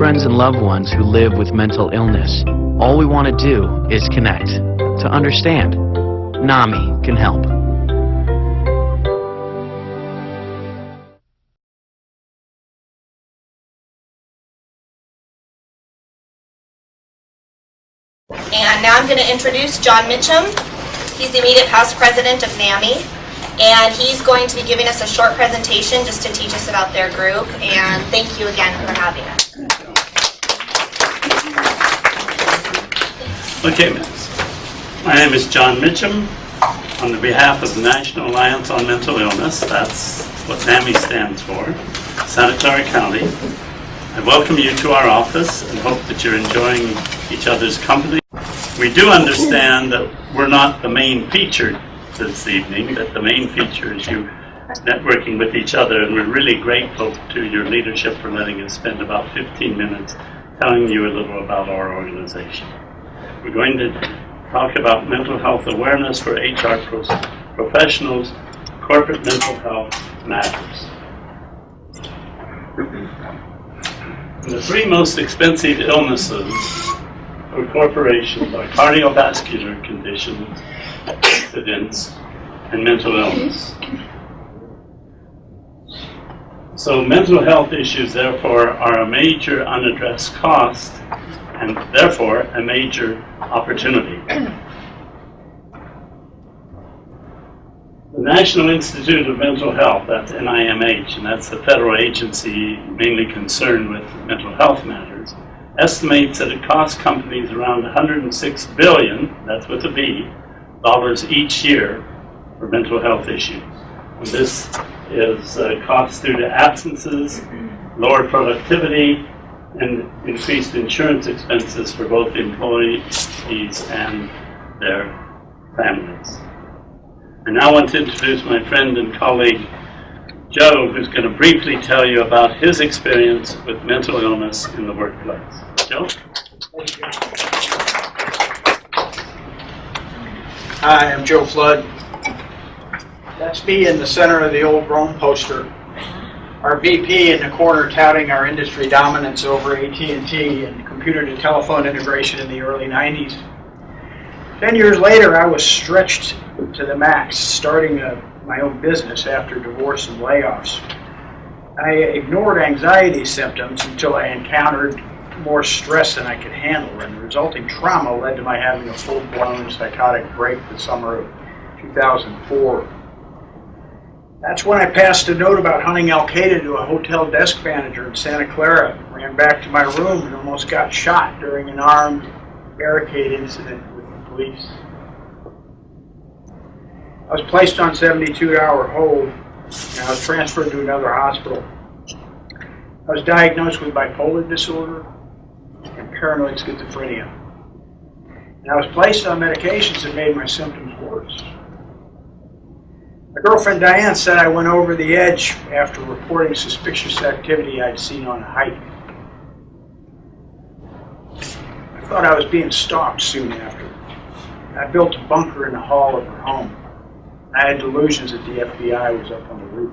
friends and loved ones who live with mental illness. All we want to do is connect, to understand. NAMI can help. And now I'm going to introduce John Mitchum. He's the immediate past president of NAMI, and he's going to be giving us a short presentation just to teach us about their group. And thank you again for having us. Okay, my name is John Mitchum. On the behalf of the National Alliance on Mental Illness, that's what NAMI stands for, Santa Clara County, I welcome you to our office and hope that you're enjoying each other's company. We do understand that we're not the main feature this evening, that the main feature is you networking with each other, and we're really grateful to your leadership for letting us spend about 15 minutes telling you a little about our organization. We're going to talk about mental health awareness for HR professionals. Corporate mental health matters. The three most expensive illnesses for corporations are cardiovascular conditions, accidents, and mental illness. So mental health issues, therefore, are a major unaddressed cost and therefore a major opportunity. The National Institute of Mental Health, that's NIMH, and that's the federal agency mainly concerned with mental health matters, estimates that it costs companies around $106 billion, that's with a B, dollars each year for mental health issues. And this is costs due to absences, lower productivity, and increased insurance expenses for both employees and their families. I now want to introduce my friend and colleague, Joe, who's going to briefly tell you about his experience with mental illness in the workplace. Joe? Hi, I'm Joe Flood. That's me in the center of the old Rome poster. Our VP in the corner touting our industry dominance over AT&T and computer-to-telephone integration in the early 90s. 10 years later, I was stretched to the max, starting my own business after divorce and layoffs. I ignored anxiety symptoms until I encountered more stress than I could handle, and the resulting trauma led to my having a full-blown psychotic break the summer of 2004. That's when I passed a note about hunting Al-Qaeda to a hotel desk manager in Santa Clara, ran back to my room and almost got shot during an armed barricade incident with the police. I was placed on 72-hour hold, and I was transferred to another hospital. I was diagnosed with bipolar disorder and paranoid schizophrenia. And I was placed on medications that made my symptoms worse. My girlfriend Diane said I went over the edge after reporting suspicious activity I'd seen on a hike. I thought I was being stalked soon after. I built a bunker in the hall of her home. I had delusions that the FBI was up on the roof.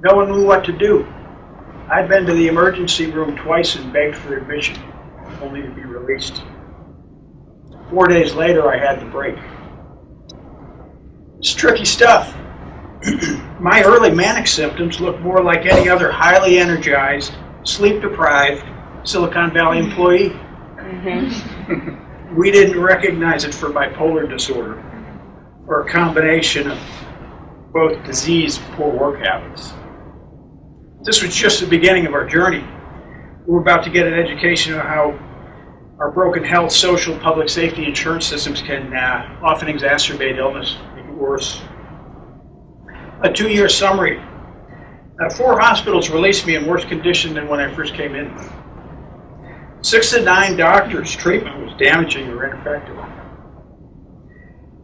No one knew what to do. I'd been to the emergency room twice and begged for admission, only to be released. 4 days later, I had the break. It's tricky stuff. My early manic symptoms looked more like any other highly energized, sleep-deprived Silicon Valley employee. We didn't recognize it for bipolar disorder, or a combination of both disease and poor work habits. This was just the beginning of our journey. We were about to get an education on how our broken health, social, public safety, insurance systems can often exacerbate illness, make it worse. A 2-year summary. 4 hospitals released me in worse condition than when I first came in. 6 to 9 doctors' treatment was damaging or ineffective.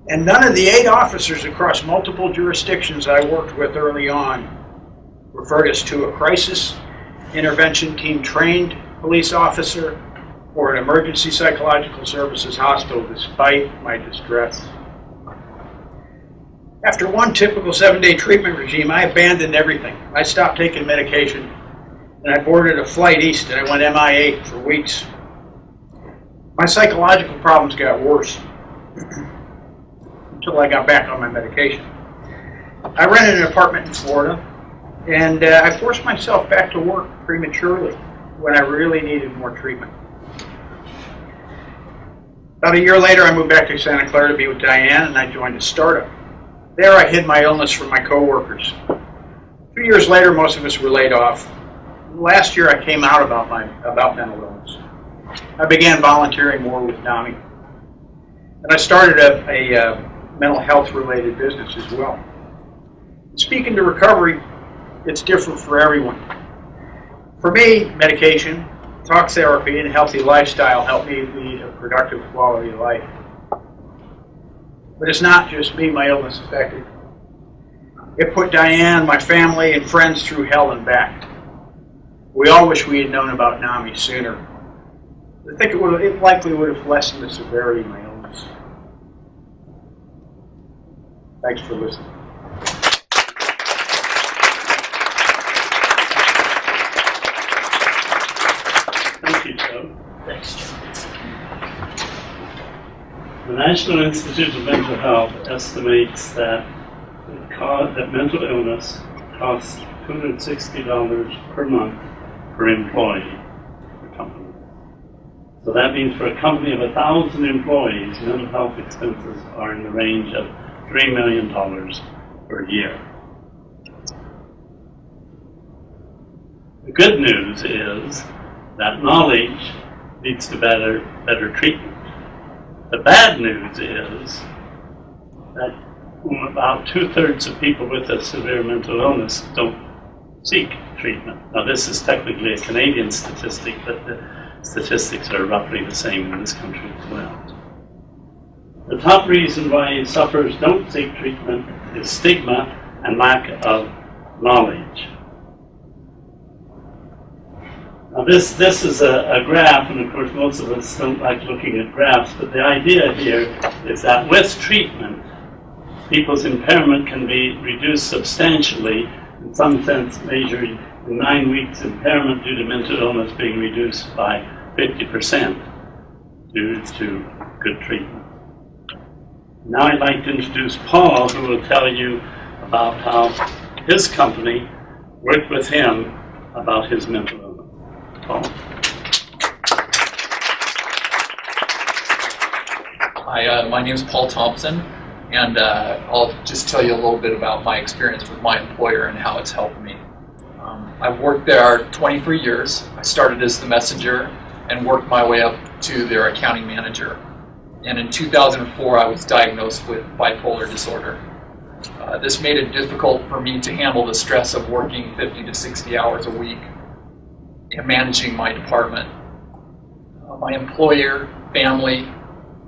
And none of the 8 officers across multiple jurisdictions I worked with early on referred us to a crisis intervention team trained police officer or an emergency psychological services hospital, despite my distress. After one typical 7-day treatment regime, I abandoned everything. I stopped taking medication, and I boarded a flight east and I went MIA for weeks. My psychological problems got worse until I got back on my medication. I rented an apartment in Florida, and I forced myself back to work prematurely when I really needed more treatment. About a year later, I moved back to Santa Clara to be with Diane, and I joined a startup. There, I hid my illness from my coworkers. 2 years later, most of us were laid off. Last year, I came out about mental illness. I began volunteering more with NAMI, and I started a mental health-related business as well. Speaking to recovery, it's different for everyone. For me, medication, talk therapy, and a healthy lifestyle help me lead a productive quality of life. But it's not just me my illness affected. It put Diane, my family, and friends through hell and back. We all wish we had known about NAMI sooner. I think it likely would have lessened the severity of my illness. Thanks for listening. Thank you, Joe. Thanks, Joe. The National Institute of Mental Health estimates that mental illness costs $260 per month per employee per company. So that means for a company of 1,000 employees, mental health expenses are in the range of $3 million per year. The good news is that knowledge leads to better treatment. The bad news is that about 2/3 of people with a severe mental illness don't seek treatment. Now, this is technically a Canadian statistic, but the statistics are roughly the same in this country as well. The top reason why sufferers don't seek treatment is stigma and lack of knowledge. Now this is a graph, and of course most of us don't like looking at graphs, but the idea here is that with treatment, people's impairment can be reduced substantially, in some sense measured in 9 weeks impairment due to mental illness being reduced by 50% due to good treatment. Now I'd like to introduce Paul, who will tell you about how his company worked with him about his mental illness. Paul. Hi, my name is Paul Thompson, and I'll just tell you a little bit about my experience with my employer and how it's helped me. I've worked there 23 years. I started as the messenger and worked my way up to their accounting manager. And in 2004, I was diagnosed with bipolar disorder. This made it difficult for me to handle the stress of working 50 to 60 hours a week and managing my department. My employer, family,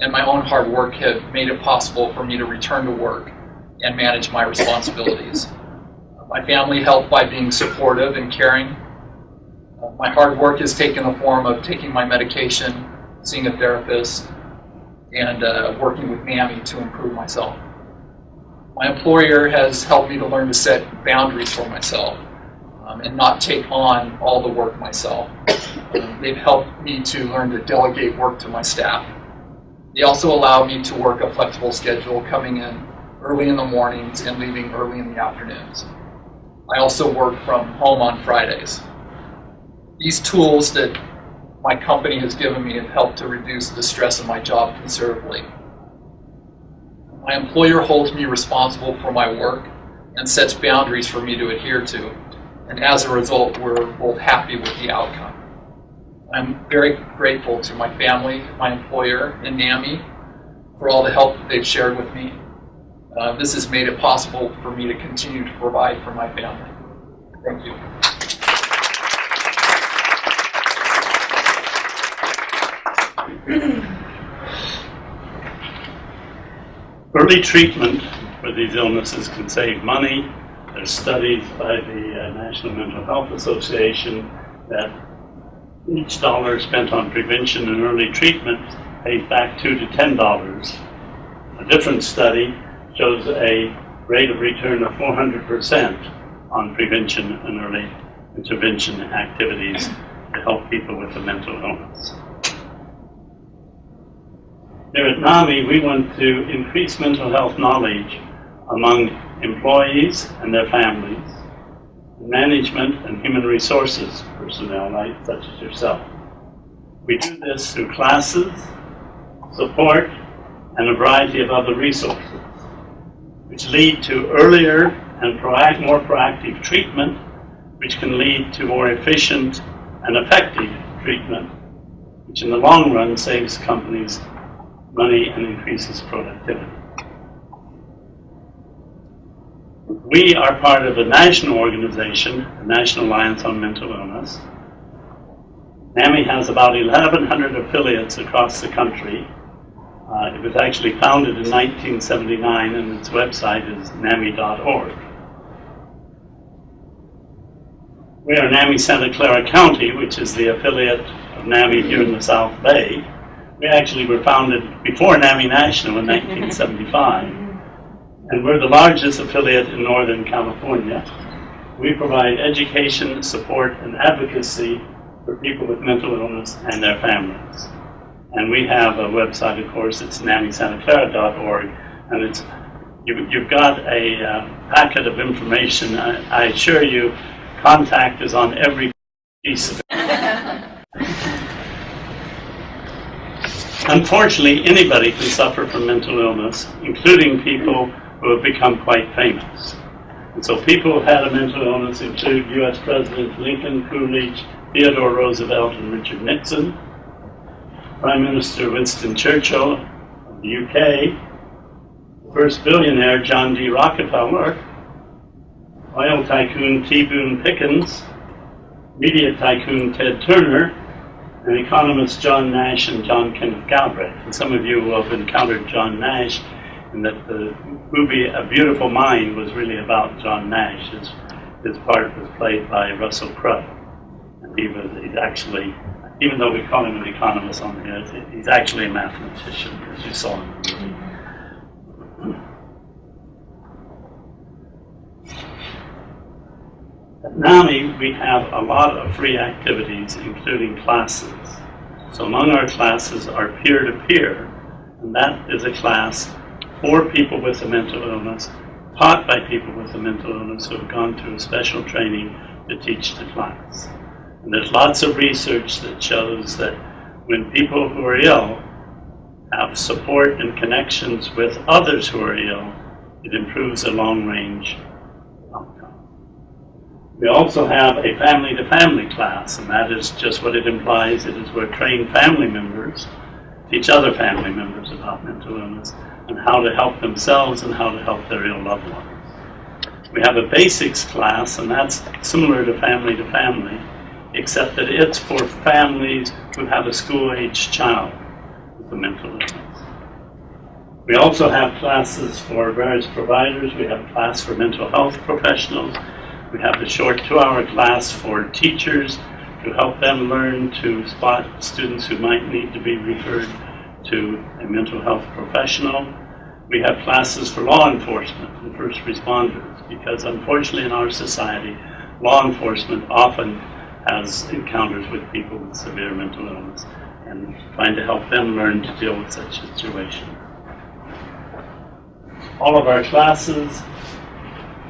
and my own hard work have made it possible for me to return to work and manage my responsibilities. My family helped by being supportive and caring. My hard work has taken the form of taking my medication, seeing a therapist, and working with NAMI to improve myself. My employer has helped me to learn to set boundaries for myself and not take on all the work myself. They've helped me to learn to delegate work to my staff. They also allow me to work a flexible schedule, coming in early in the mornings and leaving early in the afternoons. I also work from home on Fridays. These tools that my company has given me have helped to reduce the stress of my job considerably. My employer holds me responsible for my work and sets boundaries for me to adhere to, and as a result, we're both happy with the outcome. I'm very grateful to my family, my employer, and NAMI for all the help that they've shared with me. This has made it possible for me to continue to provide for my family. Thank you. Early treatment for these illnesses can save money. There's studies by the National Mental Health Association that each dollar spent on prevention and early treatment pays back $2 to $10. A different study shows a rate of return of 400% on prevention and early intervention activities to help people with a mental illness. Here at NAMI, we want to increase mental health knowledge among employees and their families, management and human resources personnel, such as yourself. We do this through classes, support, and a variety of other resources, which lead to earlier and more proactive treatment, which can lead to more efficient and effective treatment, which in the long run saves companies money and increases productivity. We are part of a national organization, the National Alliance on Mental Illness. NAMI has about 1,100 affiliates across the country. It was actually founded in 1979, and its website is nami.org. We are NAMI Santa Clara County, which is the affiliate of NAMI here in the South Bay. We actually were founded before NAMI National in 1975, and we're the largest affiliate in Northern California. We provide education, support, and advocacy for people with mental illness and their families. And we have a website, of course, it's namisantaclara.org, and you've got a packet of information. I assure you, contact is on every piece of it. Unfortunately, anybody can suffer from mental illness, including people who have become quite famous. And so people who have had a mental illness include U.S. Presidents Lincoln, Coolidge, Theodore Roosevelt, and Richard Nixon, Prime Minister Winston Churchill of the UK, the first billionaire John D. Rockefeller, oil tycoon T. Boone Pickens, media tycoon Ted Turner, and economists John Nash and John Kenneth Galbraith. And some of you will have encountered John Nash, and that the movie A Beautiful Mind was really about John Nash. His part was played by Russell Crowe. And he's actually, even though we call him an economist on here, he's actually a mathematician, as you saw in the movie. At NAMI, we have a lot of free activities, including classes. So among our classes are peer-to-peer, and that is a class for people with a mental illness, taught by people with a mental illness who have gone through a special training to teach the class. And there's lots of research that shows that when people who are ill have support and connections with others who are ill, it improves a long-range outcome. We also have a family-to-family class, and that is just what it implies. It is where trained family members teach other family members about mental illness and how to help themselves and how to help their ill loved ones. We have a basics class, and that's similar to family, except that it's for families who have a school-aged child with a mental illness. We also have classes for various providers. We have a class for mental health professionals. We have a short 2-hour class for teachers to help them learn to spot students who might need to be referred to a mental health professional. We have classes for law enforcement and first responders, because unfortunately in our society, law enforcement often has encounters with people with severe mental illness, and trying to help them learn to deal with such situations. All of our classes,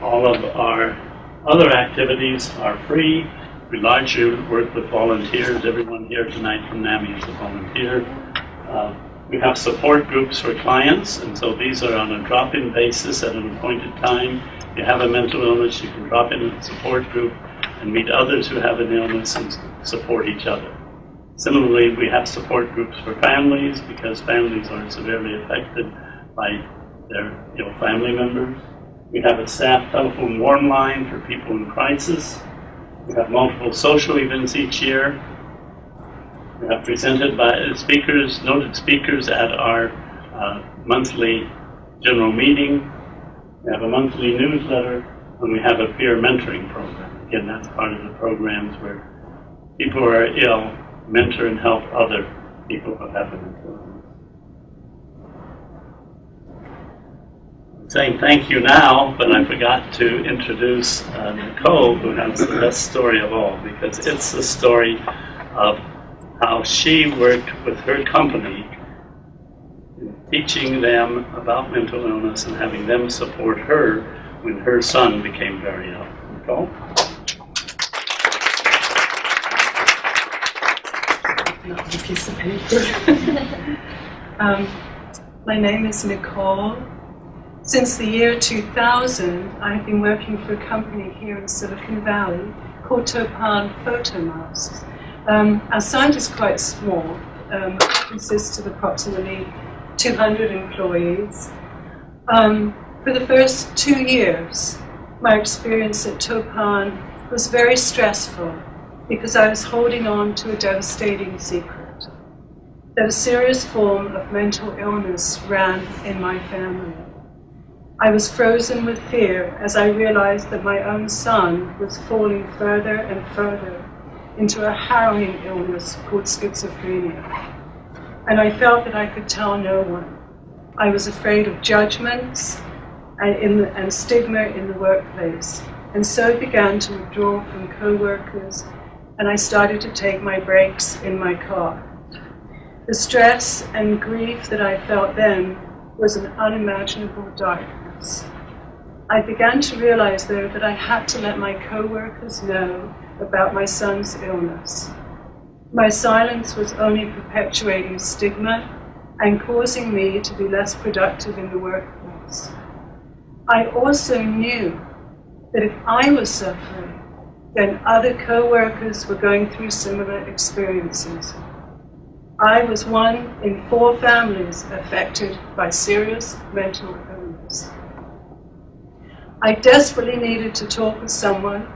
all of our other activities are free. We largely work with volunteers. Everyone here tonight from NAMI is a volunteer. We have support groups for clients, and so these are on a drop-in basis at an appointed time. If you have a mental illness, you can drop in a support group and meet others who have an illness and support each other. Similarly, we have support groups for families, because families are severely affected by their ill family members. We have a staff telephone warm line for people in crisis. We have multiple social events each year. We have presented by speakers, noted speakers at our monthly general meeting. We have a monthly newsletter, and we have a peer mentoring program. Again, that's part of the programs where people who are ill mentor and help other people who have a mental illness. saying thank you now, but I forgot to introduce Nicole, who has the best story of all, because it's the story of how she worked with her company, teaching them about mental illness and having them support her when her son became very ill. Nicole? Not a piece of paper. My name is Nicole. Since the year 2000, I've been working for a company here in Silicon Valley called Topan Photomasks. Our site is quite small. It consists of approximately 200 employees. For the first 2 years, my experience at Topan was very stressful because I was holding on to a devastating secret, that a serious form of mental illness ran in my family. I was frozen with fear as I realized that my own son was falling further and further into a harrowing illness called schizophrenia. And I felt that I could tell no one. I was afraid of judgments and stigma in the workplace, and so began to withdraw from co-workers, and I started to take my breaks in my car. The stress and grief that I felt then was an unimaginable darkness. I began to realize, though, that I had to let my co-workers know about my son's illness. My silence was only perpetuating stigma and causing me to be less productive in the workplace. I also knew that if I was suffering, then other co-workers were going through similar experiences. I was one in 4 families affected by serious mental illness. I desperately needed to talk with someone,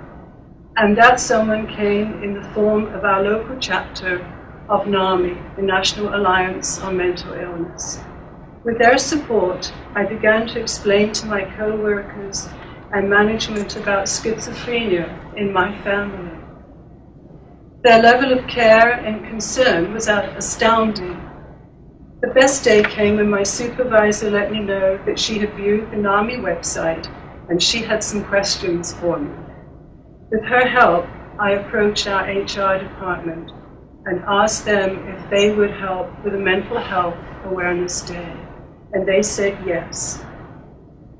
and that someone came in the form of our local chapter of NAMI, the National Alliance on Mental Illness. With their support, I began to explain to my co-workers and management about schizophrenia in my family. Their level of care and concern was astounding. The best day came when my supervisor let me know that she had viewed the NAMI website and she had some questions for me. With her help, I approached our HR department and asked them if they would help with a Mental Health Awareness Day, and they said yes.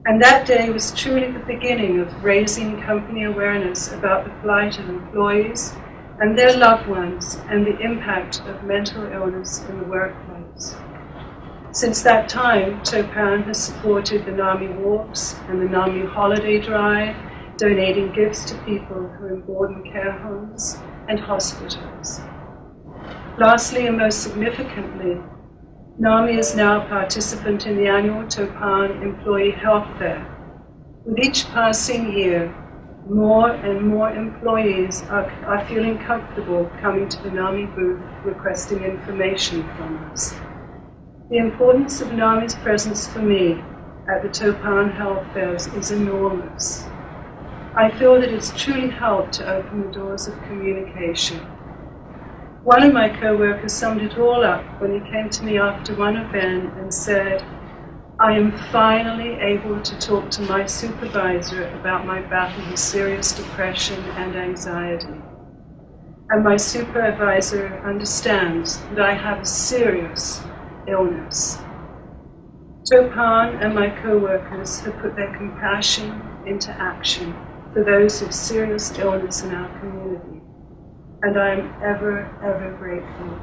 And that day was truly the beginning of raising company awareness about the plight of employees and their loved ones and the impact of mental illness in the workplace. Since that time, Topan has supported the NAMI Walks and the NAMI Holiday Drive, donating gifts to people who are in board and care homes and hospitals. Lastly, and most significantly, NAMI is now a participant in the annual Topan Employee Health Fair. With each passing year, more and more employees are feeling comfortable coming to the NAMI booth requesting information from us. The importance of NAMI's presence for me at the Topan Health Fairs is enormous. I feel that it's truly helped to open the doors of communication. One of my co-workers summed it all up when he came to me after one event and said, "I am finally able to talk to my supervisor about my battle with serious depression and anxiety. And my supervisor understands that I have a serious illness." Topan and my co-workers have put their compassion into action for those with serious illness in our community. And I am ever, ever grateful.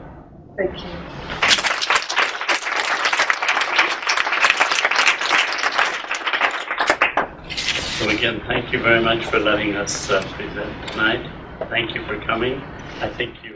Thank you. So again, thank you very much for letting us present tonight. Thank you for coming. I think you